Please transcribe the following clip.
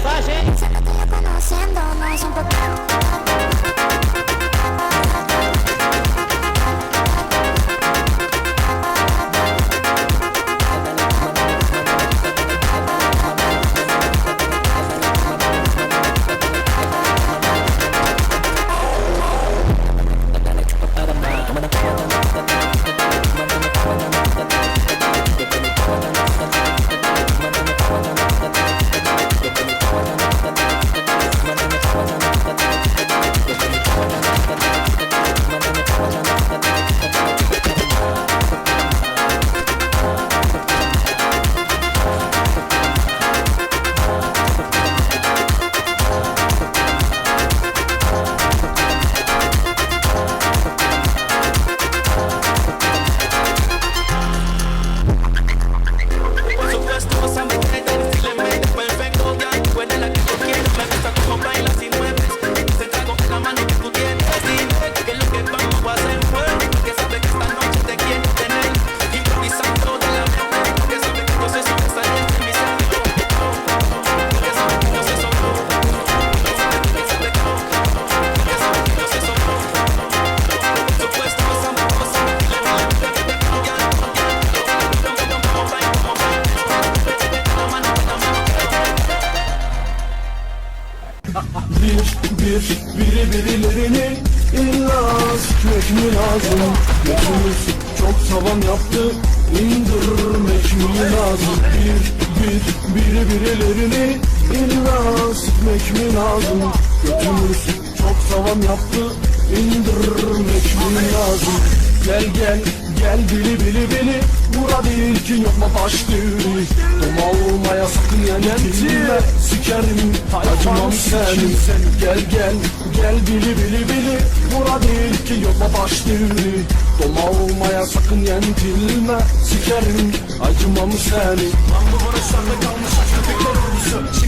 falle. Se me estoy conociendo, no es un poco. Birilerini illa sikmek mi lazım? Götümüz çok tavan yaptı, indirmek mi lazım? Birilerini illa sikmek mi lazım? Götümüz çok tavan yaptı, indirmek mi lazım? Gel bili bura değil ki yapma baş düğünü. Doma olmaya sakın yenilme, sikerim acımam senin. Gel bili bura değil ki yapma baş düğünü. Doma olmaya sakın yenilme, sikerim acımam seni. Lan bu barış sende kalmış, aşkı tekrar olursun.